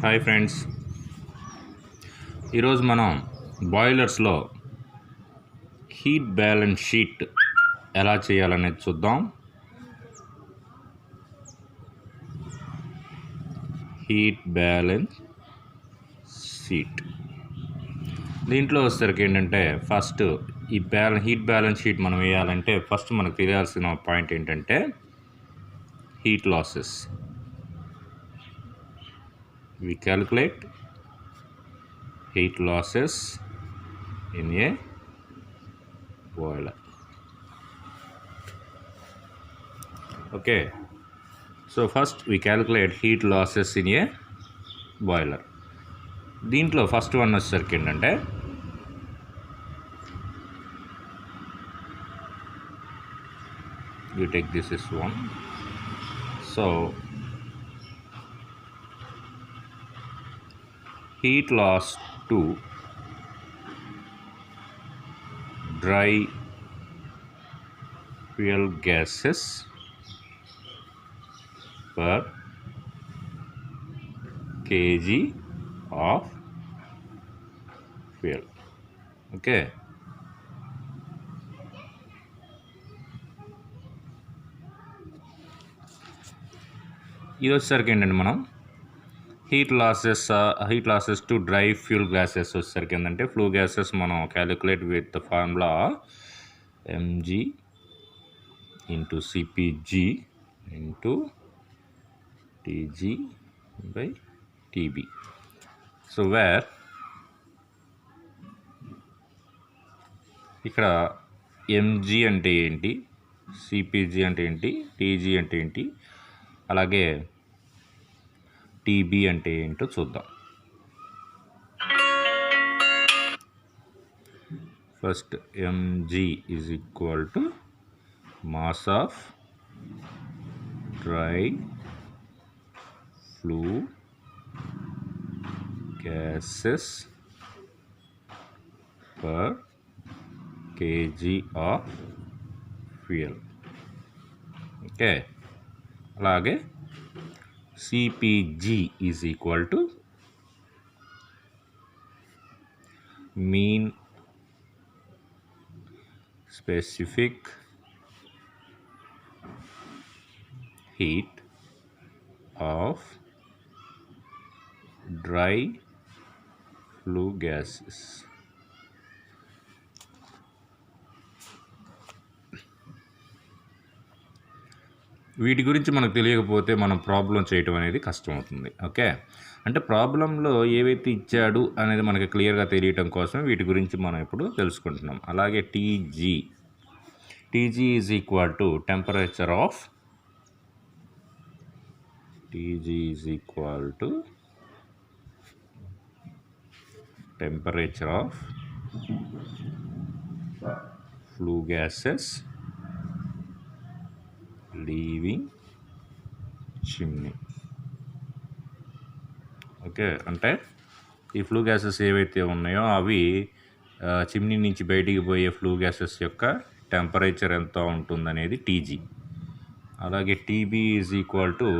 Hi friends, ఈరోజు మనం బాయిలర్స్లో heat balance sheet ఎలా చేయాలనేది చూద్దాం. హీట్ బ్యాలెన్స్ షీట్ దీంట్లో వచ్చేసరికి ఏంటంటే ఫస్ట్ ఈ హీట్ బ్యాలెన్స్ షీట్ మనం వేయాలంటే ఫస్ట్ మనకు తెలియాల్సిన పాయింట్ ఏంటంటే heat losses. We calculate heat losses in a boiler. Okay, so first we calculate heat losses in a boiler. దీంట్లో ఫస్ట్ వన్ వచ్చేసరికి ఏంటంటే you take this as one. So heat loss to dry fuel gases per kg of fuel. Okay, ఇది వచ్చేసరికి ఏంటంటే మనం heat losses to dry fuel gases వచ్చేసరికి ఏంటంటే flu gases మనం calculate with the formula mg into cpg into tg by tb. So where ఇక్కడ mg అంటే ఏంటి, cpg అంటే ఏంటి, tg అంటే ఏంటి, అలాగే టీబీ అంటే ఏంటో చూద్దాం. First MG is equal to mass of dry flu gases per KG of fuel. Okay, అలాగే CPG is equal to mean specific heat of dry flue gases. వీటి గురించి మనకు తెలియకపోతే మనం ప్రాబ్లం చేయటం అనేది కష్టం అవుతుంది. ఓకే, అంటే ప్రాబ్లంలో ఏవైతే ఇచ్చాడు అనేది మనకి క్లియర్గా తెలియటం కోసమే వీటి గురించి మనం ఇప్పుడు తెలుసుకుంటున్నాం. అలాగే TG is equal to temperature of flue gases leaving chimney. Okay, అంటే ఈ ఫ్లూ గ్యాసెస్ ఏవైతే ఉన్నాయో అవి చిమ్నీ నుంచి బయటికి పోయే ఫ్లూ గ్యాసెస్ యొక్క టెంపరేచర్ ఎంత ఉంటుందనేది టీజీ. అలాగే TB is equal to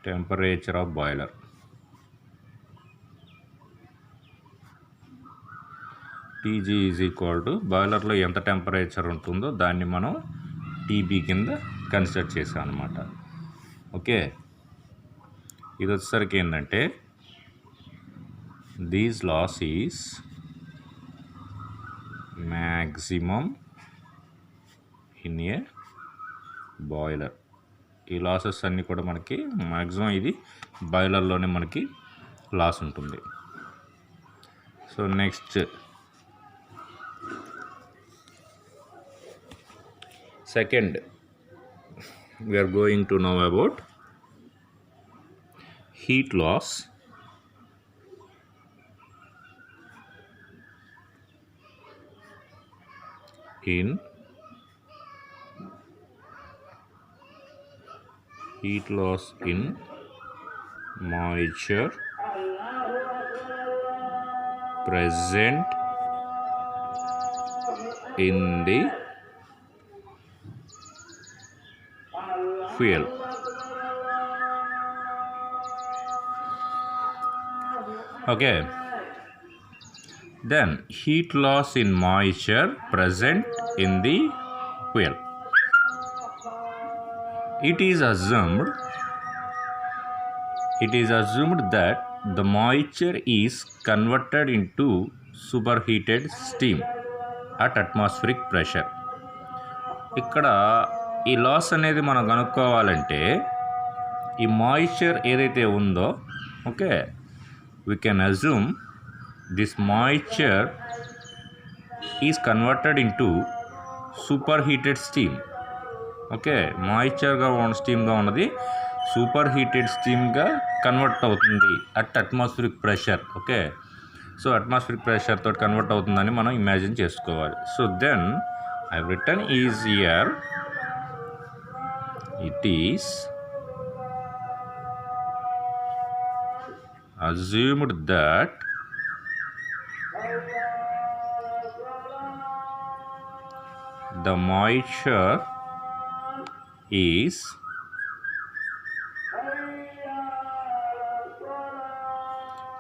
temperature of boiler. TG is equal to బాయిలర్లో ఎంత టెంపరేచర్ ఉంటుందో దాన్ని మనం టీబీ కింద కన్సిడర్ చేసాం అన్నమాట. ఓకే, ఇది వచ్చేసరికి ఏంటంటే these loss is maximum in a boiler. ఈ లాసెస్ అన్నీ కూడా మనకి మ్యాక్సిమం ఇది బాయిలర్లోనే మనకి లాస్ ఉంటుంది. So next second we are going to know about heat loss in moisture present in the fuel. Okay. Then heat loss in moisture present in the fuel. It is assumed that the moisture is converted into superheated steam at atmospheric pressure. ఇక్కడ ఈ loss అనేది మనం కనుక్కోవాలంటే ఈ moisture ఏదైతే ఉందో okay we can assume this moisture is converted into superheated steam. Okay మాయిశ్చర్గా ఉన్న స్టీమ్గా ఉన్నది సూపర్ హీటెడ్ స్టీమ్గా కన్వర్ట్ అవుతుంది at atmospheric pressure. Okay so atmospheric pressure తోటి కన్వర్ట్ అవుతుందని మనం ఇమాజిన్ చేసుకోవాలి. So then I return is year it is assumed that the moisture is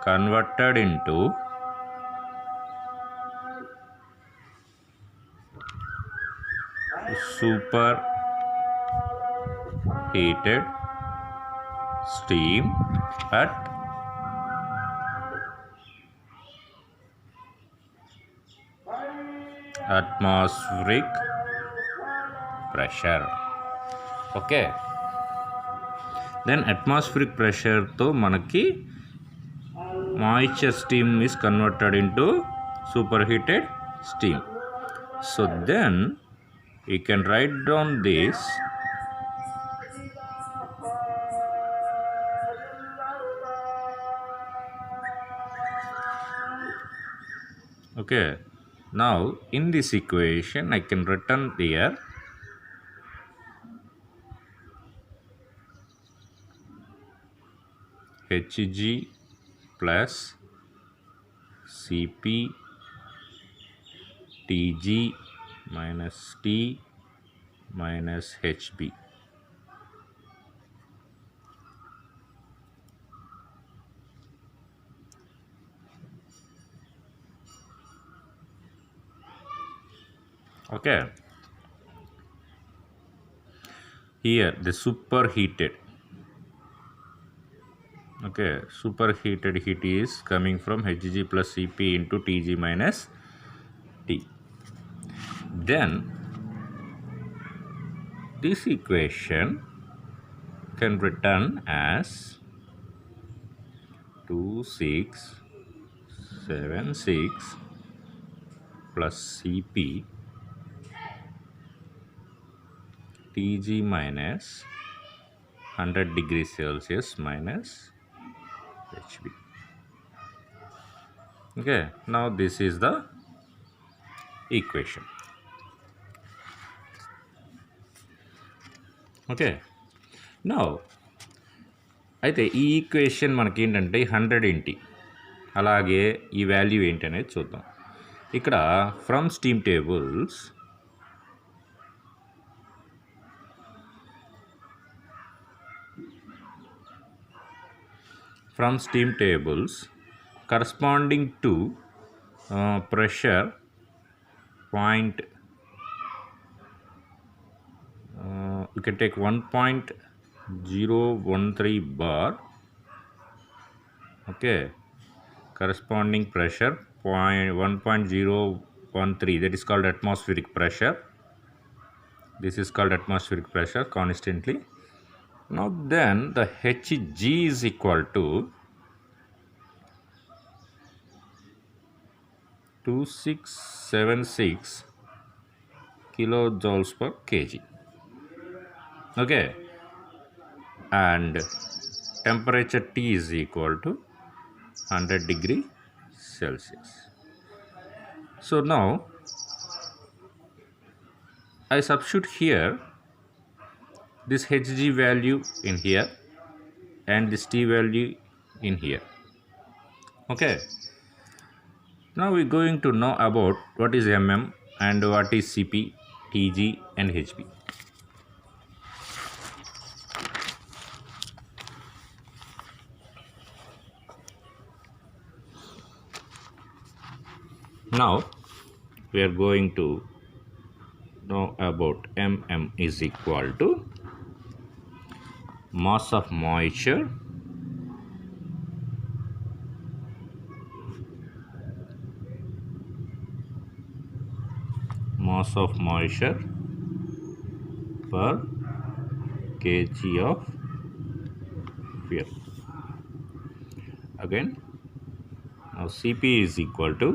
converted into superheated steam at atmospheric pressure. Okay then atmospheric ప్రెషర్తో మనకి moisture steam is converted into superheated steam. So then you can write down this okay. Now in this equation I can return here Hg plus Cp Tg minus T minus Hb. Okay, here the superheated heat is coming from Hg plus Cp into Tg minus T. Then this equation can written as 2676 plus Cp Tg minus 100 degrees Celsius minus Hb. Okay, now this is the equation. Okay, now అయితే ఈ equation మనకి ఏంటంటే 100 ఏంటి అలాగే ఈ value ఏంటి అనేది చూద్దాం. ఇక్కడ from steam tables corresponding to pressure point you can take 1.013 bar. Okay, corresponding pressure 1.013, that is called atmospheric pressure. This is called atmospheric pressure constantly. Now then the Hg is equal to 2676 kilojoules per kg. Okay, and temperature T is equal to 100 degree Celsius. So now I substitute here this Hg value in here and this T value in here. Okay, now we're going to know about what is mm and what is Cp, Tg and Hb. Now we are going to know about mm is equal to mass of moisture per kg of fuel. Again, now Cp is equal to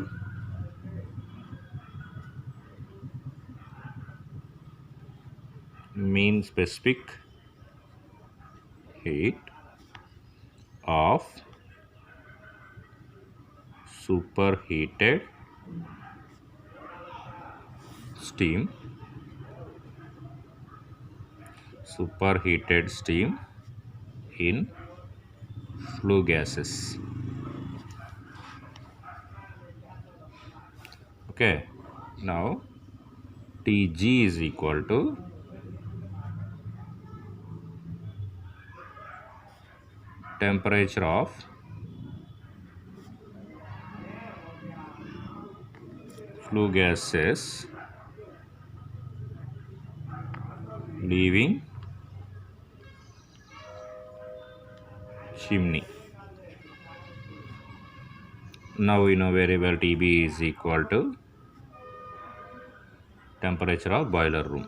mean specific heat of superheated steam in flue gases. Okay, now Tg is equal to temperature of flue gases leaving chimney. Now we know very well Tb is equal to temperature of boiler room.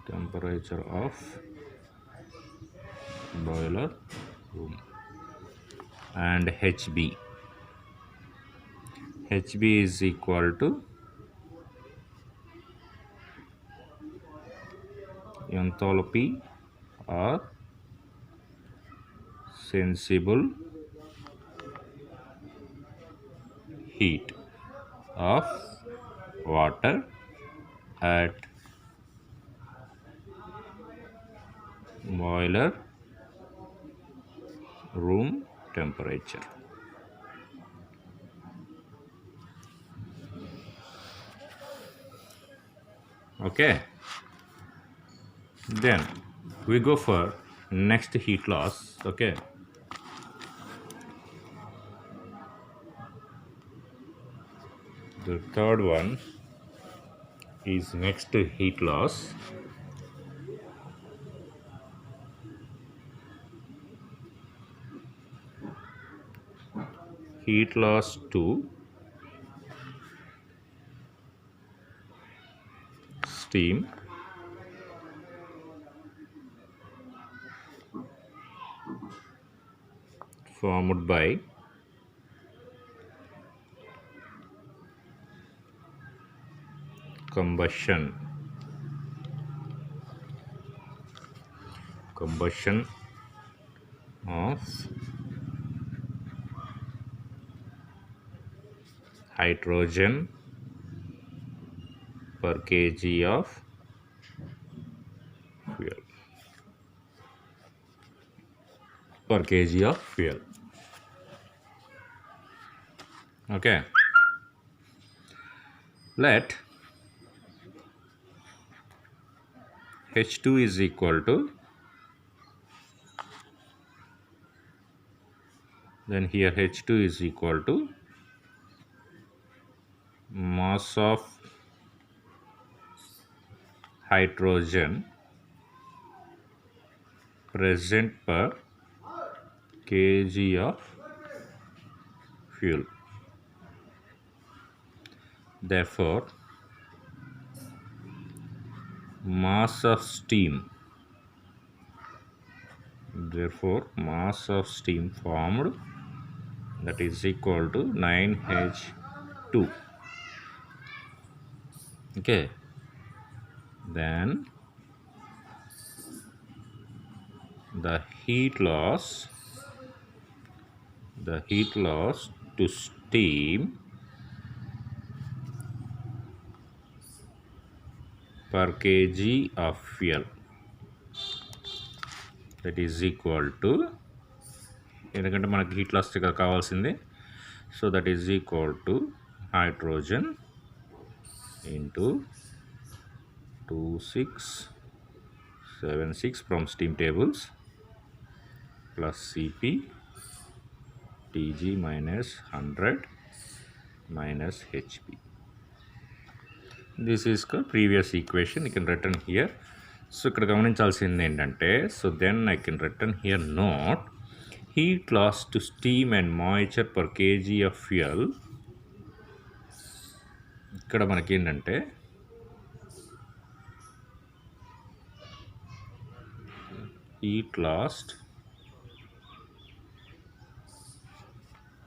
Temperature of boiler room. And Hb is equal to enthalpy or sensible heat of water at boiler room temperature. Okay, then we go for next heat loss. Okay, the third one is next heat loss. Heat loss to steam formed by combustion of hydrogen per kg of fuel. Okay, let H2 is equal to, then here H2 is equal to mass of hydrogen present per kg of fuel. Therefore, mass of steam formed, that is equal to 9H2. Okay, then the heat loss to steam per kg of fuel, that is equal to, ఎందుకంటే మనకి heat loss కావాల్సింది, so that is equal to hydrogen into 2676 from steam tables plus Cp Tg minus 100 minus Hp. This is the previous equation. You can written here. So ఇక్కడ గమనించాల్సింది ఏంటంటే, so then I can written here note heat loss to steam and moisture per kg of fuel. ఇక్కడ మనకి ఏంటంటే heat lost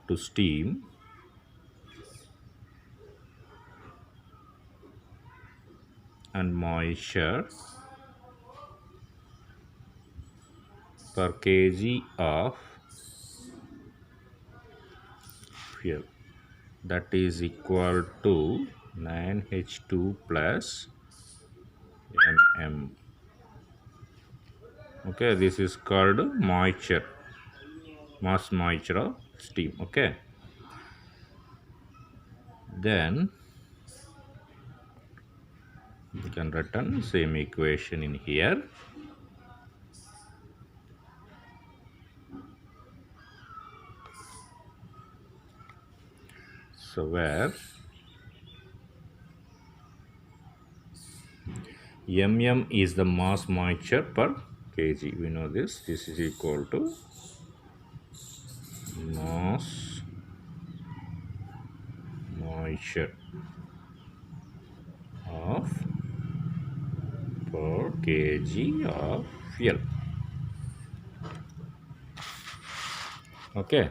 to steam and moisture per kg of fuel, that is equal to 9H2 plus Nm. Okay, this is called moisture, mass moisture of steam. Okay, then you can return same equation in here. So where mm is the mass moisture per kg, we know this is equal to mass moisture of per kg of fuel. Okay,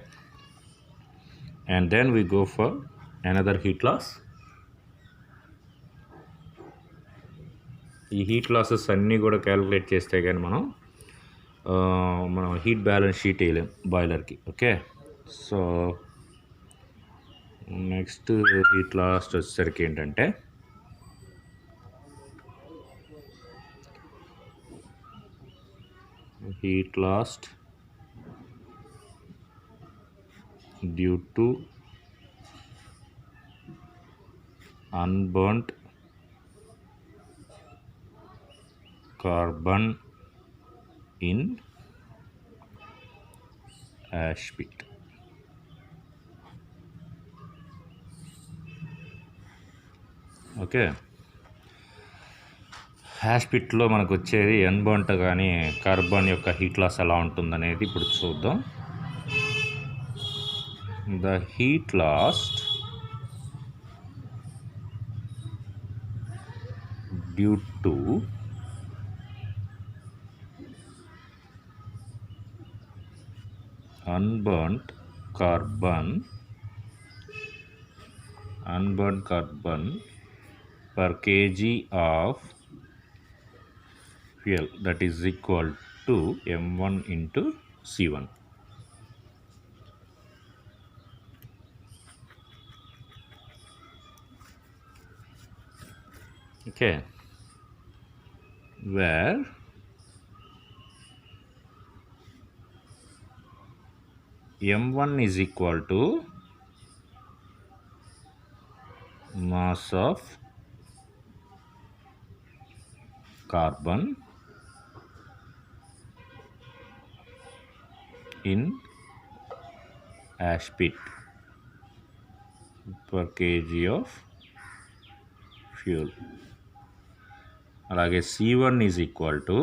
and then we go for another heat loss. ఈ heat losses అన్నీ కూడా calculate చేస్తే కానీ మనం heat balance sheet వేయలేం బాయిలర్కి. Okay, so next heat loss వచ్చేసరికి ఏంటంటే heat lost due to unburnt carbon in ash pit. Okay, ash పిట్లో మనకు వచ్చేది అన్బర్న్ట్ కానీ కార్బన్ యొక్క హీట్ లాస్ ఎలా ఉంటుందనేది ఇప్పుడు చూద్దాం. The heat last due to unburnt carbon per kg of fuel, that is equal to m1 into c1. Okay, where m1 is equal to mass of carbon in ash pit per kg of fuel. అలాగే C1 is equal to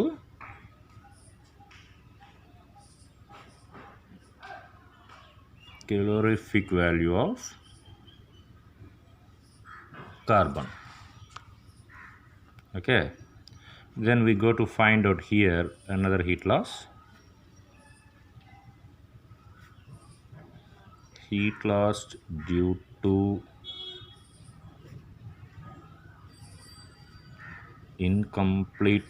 calorific value of carbon. Okay, then we go to find out here another heat loss. Heat loss due to incomplete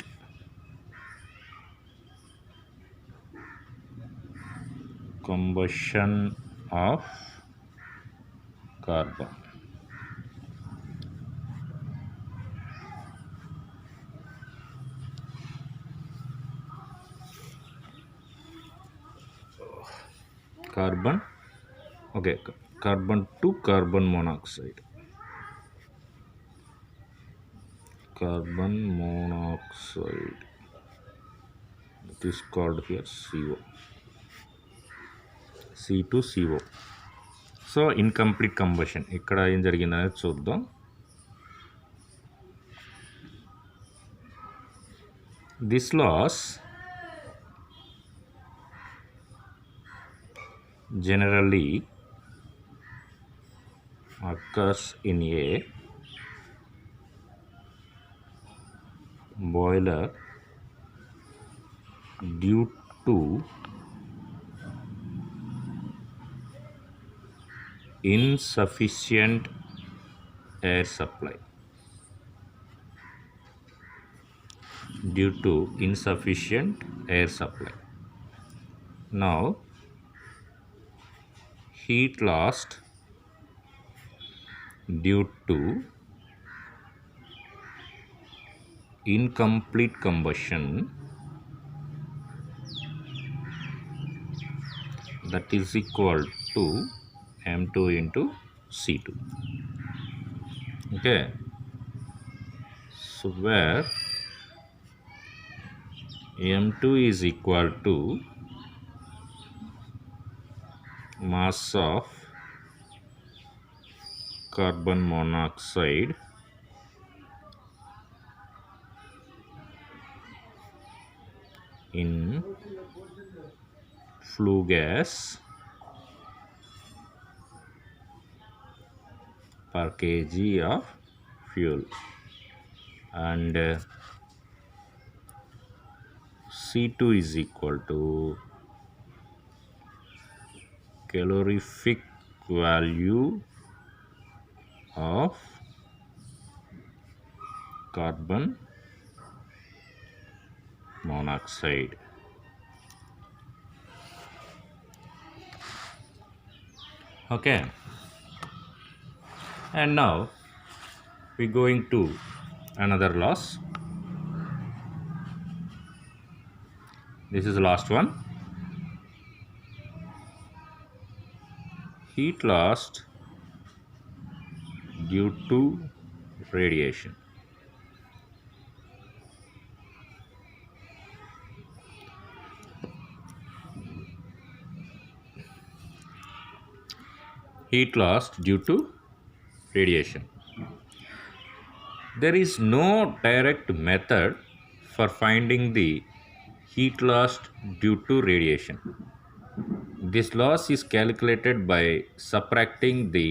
combustion of carbon. Carbon, okay, carbon to carbon monoxide. Carbon monoxide, it is called here CO. C2CO. So incomplete combustion ఇక్కడ ఏం జరిగిందనేది చూద్దాం. This loss generally occurs in a boiler due to insufficient air supply. Now heat lost due to incomplete combustion, that is equal to M2 into C2. Okay, so where M2 is equal to mass of carbon monoxide in flue gas per kg of fuel, and C2 is equal to calorific value of carbon monoxide. Okay, and now we going to another loss. This is the last one. Heat lost due to radiation. Heat lost due to radiation. There is no direct method for finding the heat lost due to radiation. This loss is calculated by subtracting the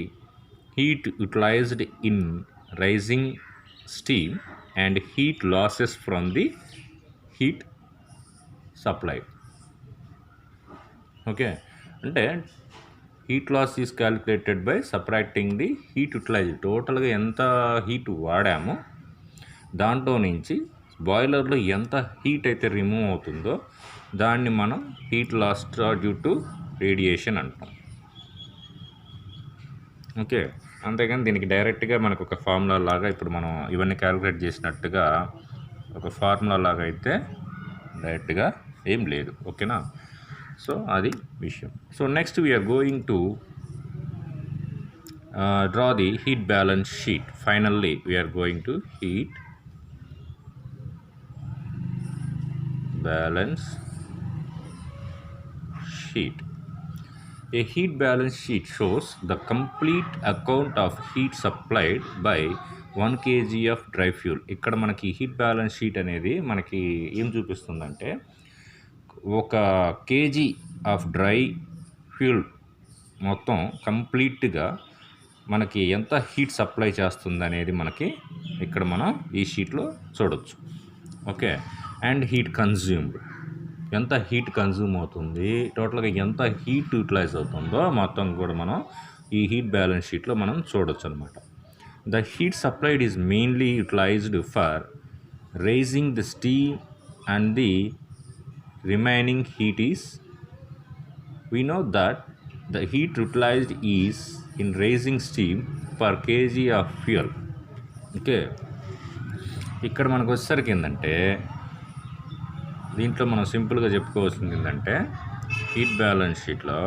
heat utilized in rising steam and heat losses from the heat supplied. Okay, అంటే heat loss is calculated by subtracting the heat utilized. టోటల్గా ఎంత heat వాడామో దాంట్లో నుంచి బాయిలర్లో ఎంత heat అయితే remove అవుతుందో దాన్ని మనం heat loss due to radiation అంటాం. ఓకే, అంతేగాని దీనికి డైరెక్ట్గా మనకు ఒక ఫార్ములా లాగా ఇప్పుడు మనం ఇవన్నీ క్యాలిక్యులేట్ చేసినట్టుగా ఒక ఫార్ములా లాగా అయితే డైరెక్ట్గా ఏం లేదు. ఓకేనా, సో అది విషయం. So next we are going to draw the heat balance sheet. Finally we are going to heat balance sheet. A heat balance sheet shows the complete account of heat supplied by 1 kg of dry fuel. ఇక్కడ మనకి heat balance sheet అనేది మనకి ఏం చూపిస్తుందంటే ఒక KG of dry fuel మొత్తం కంప్లీట్గా మనకి ఎంత హీట్ సప్లై చేస్తుంది అనేది మనకి ఇక్కడ మనం ఈ షీట్లో చూడొచ్చు. ఓకే, అండ్ హీట్ కన్జ్యూమ్డ్, ఎంత హీట్ కన్జ్యూమ్ అవుతుంది, టోటల్గా ఎంత హీట్ యూటిలైజ్ అవుతుందో మొత్తం కూడా మనం ఈ హీట్ బ్యాలెన్స్ షీట్లో మనం చూడొచ్చు అనమాట. The heat supplied is mainly utilised for raising the steam and the remaining heat is, we know that the heat utilized is in raising steam per kg of fuel. Okay, ఇక్కడ మనకు వచ్చేసరికి ఏంటంటే దీంట్లో మనం సింపుల్గా చెప్పుకోవాల్సింది ఏంటంటే హీట్ బ్యాలెన్స్ షీట్లో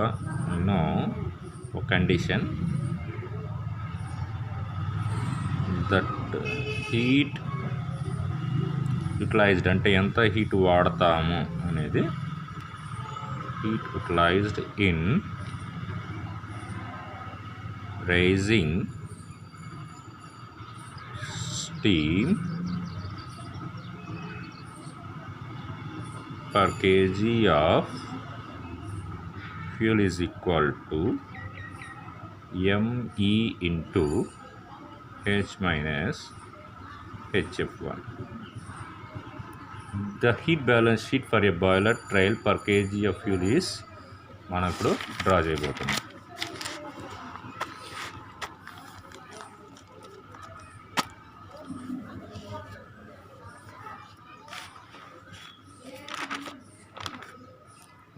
నో ఒక కండిషన్ దట్ హీట్ యూటిలైజ్డ్ అంటే ఎంత హీట్ వాడతాము అనేది heat utilized in raising steam per kg of fuel is equal to me into H minus HF1. The heat balance sheet for a boiler trial per kg of fuel is మనం ఇప్పుడు draw చేయబోతున్నాం.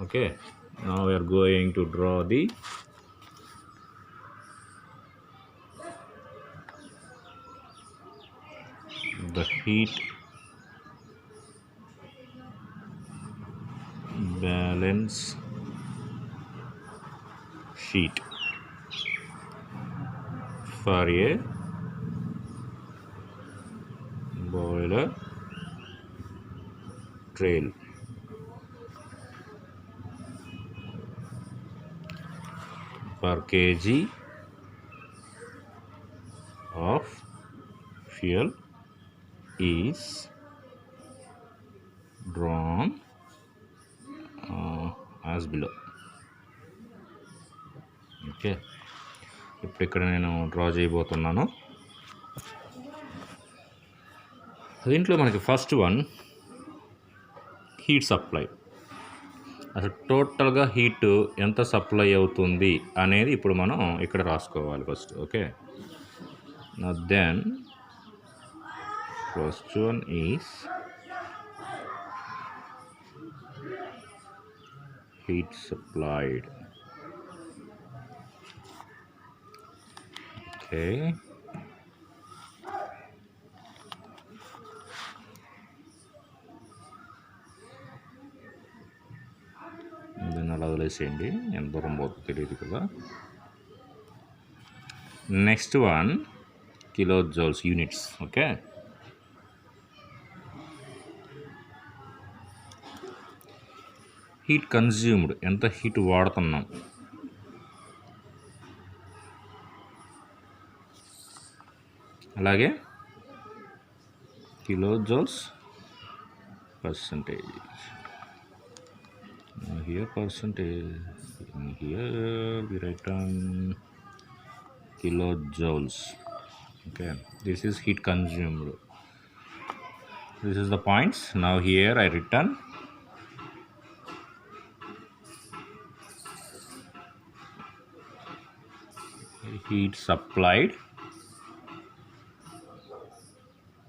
Okay, now we are going to draw the heat balance sheet for a boiler trail. Per kg of fuel is drawn as below. Okay, ఇప్పుడు ఇక్కడ నేను draw చేయబోతున్నాను. దీంట్లో మనకి first one heat supply. అసలు టోటల్గా హీట్ ఎంత సప్లై అవుతుంది అనేది ఇప్పుడు మనం ఇక్కడ రాసుకోవాలి first. Okay, then first one is heat supplied. Okay, దీన్ని అలా వదిలేసేయండి, ఎంత దూరం పోతుందో తెలియదు కదా. Next one kilo joules units. Okay, heat consumed, ఎంత హీట్ వాడుతున్నాం. అలాగే kilo joules percentage. Here percentage, here we write down kilojoules. Okay, this is heat consumed. This is the points. Now here I written heat supplied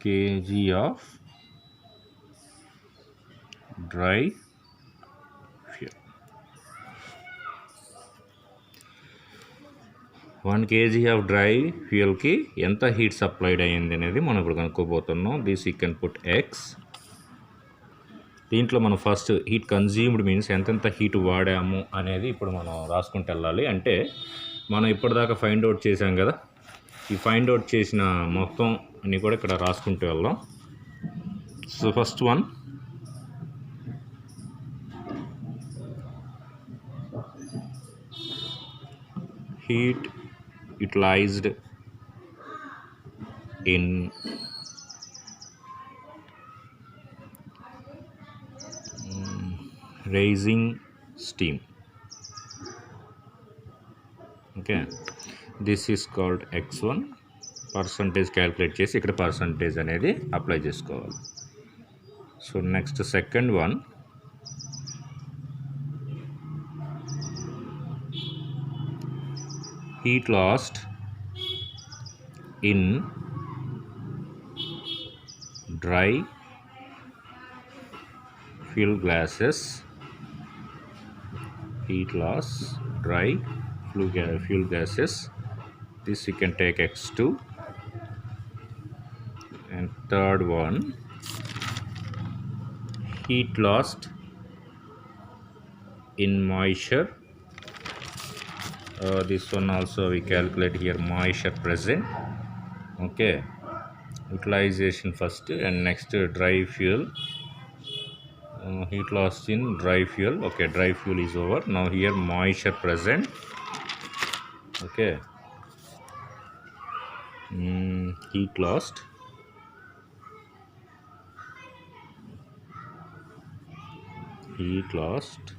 kg of dry fuel. 1 kg of dry fuel కి ఎంత heat supplied అయ్యింది అనేది మనం ఇప్పుడు కనుక్కోబోతున్నాం. This you can put X. దీంట్లో మనం first heat consumed means ఎంతెంత హీట్ వాడాము అనేది ఇప్పుడు మనం రాసుకుంటూ వెళ్ళాలి. అంటే మనం ఇప్పటిదాకా ఫైండ్ అవుట్ చేసాం కదా, ఈ ఫైండ్ అవుట్ చేసిన మొత్తం అన్నీ కూడా ఇక్కడ రాసుకుంటూ వెళ్దాం. So first one heat utilized in raising steam. Okay, this is called x1. Percentage calculate చేసి ఇక్కడ పర్సంటేజ్ అనేది అప్లై చేసుకోవాలి. So next second one heat lost in dry fuel gases. Heat loss dry fuel gases. This you can take x2. And third one, heat lost in moisture. This one also we calculate here moisture present. Okay, utilization first and next dry fuel. Heat loss in dry fuel. Okay, dry fuel is over. Now here moisture present. Okay, heat lost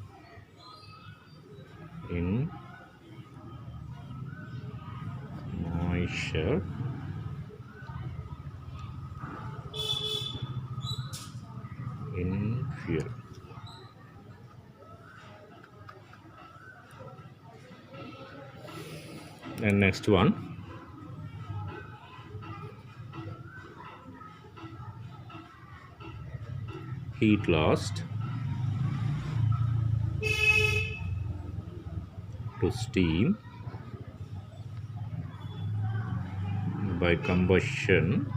in moisture in fuel. And next one, heat lost to steam by combustion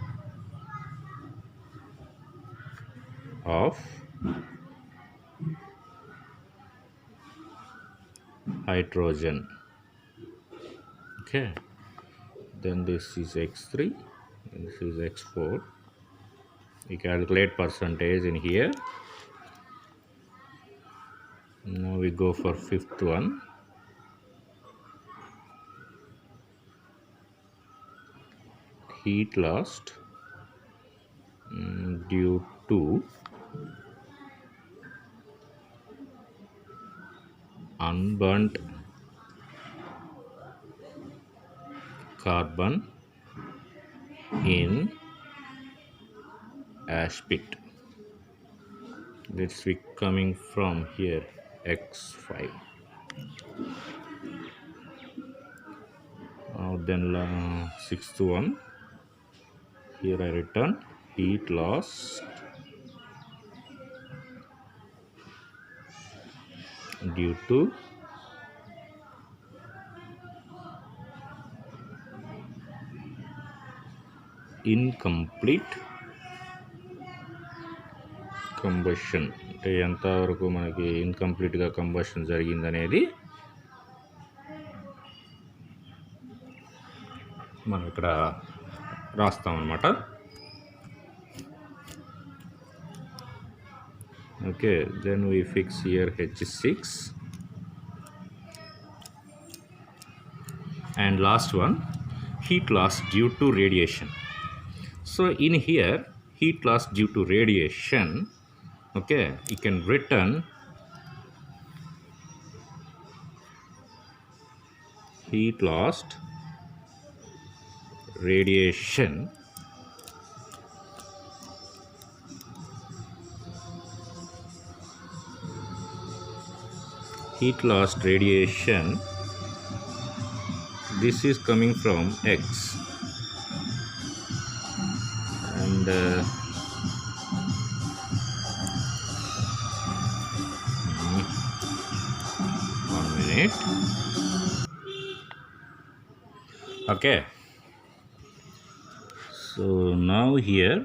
of hydrogen. Okay, then this is x3 and this is x4. We calculate percentage in here. Now we go for fifth one. Heat lost due to unburnt carbon in ash pit. That's coming from here x5. Now then sixth one, here I written heat loss due to incomplete combustion. అంటే ఎంతవరకు మనకి ఇన్కంప్లీట్గా combustion జరిగిందనేది మనం ఇక్కడ రాస్తామన్నమాట. Okay, then we fix here H6 and last one, heat loss due to radiation. So in here heat loss due to radiation, okay, you can written heat lost radiation this is coming from X and one minute. Okay, so now here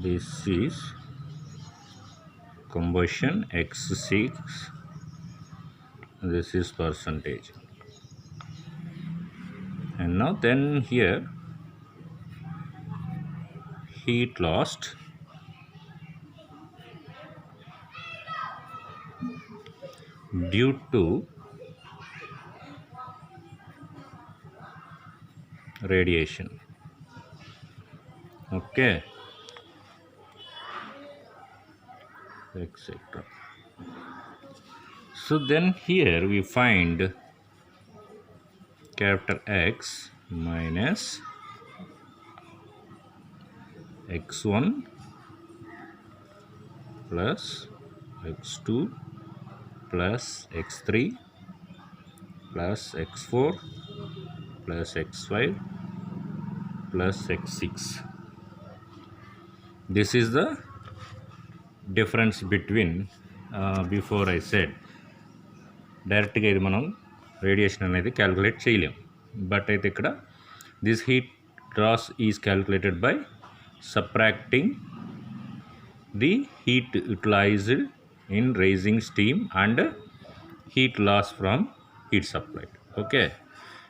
this is combustion x6, this is percentage, and now then here heat lost due to radiation. Okay, etc. So then here we find capital X minus x1 plus x2 plus x3 plus x4 plus x5 plus x6. This is the difference between before I said డైరెక్ట్గా ఇది మనం radiation అనేది calculate చేయలేం. But అయితే ఇక్కడ this heat loss is calculated by subtracting the heat utilised in raising steam and heat loss from heat supplied. Okay,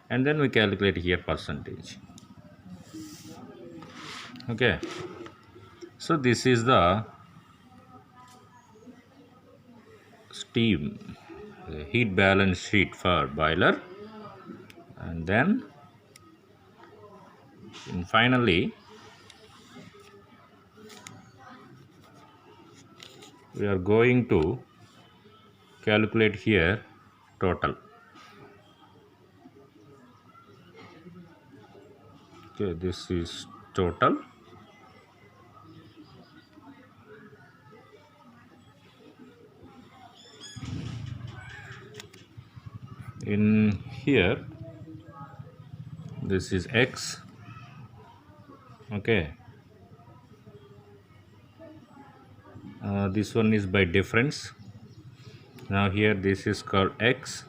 and then we calculate here percentage. Okay, so this is the steam heat balance sheet for boiler, and then and finally we are going to calculate here total. Okay, this is total. In here this is x. Okay, this one is by difference. Now here this is called x.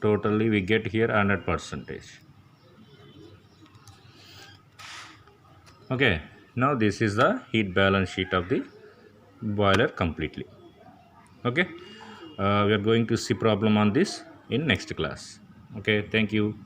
Totally we get here 100%. Okay, now this is the heat balance sheet of the boiler completely. Okay, we are going to see problem on this in next class. Okay, thank you.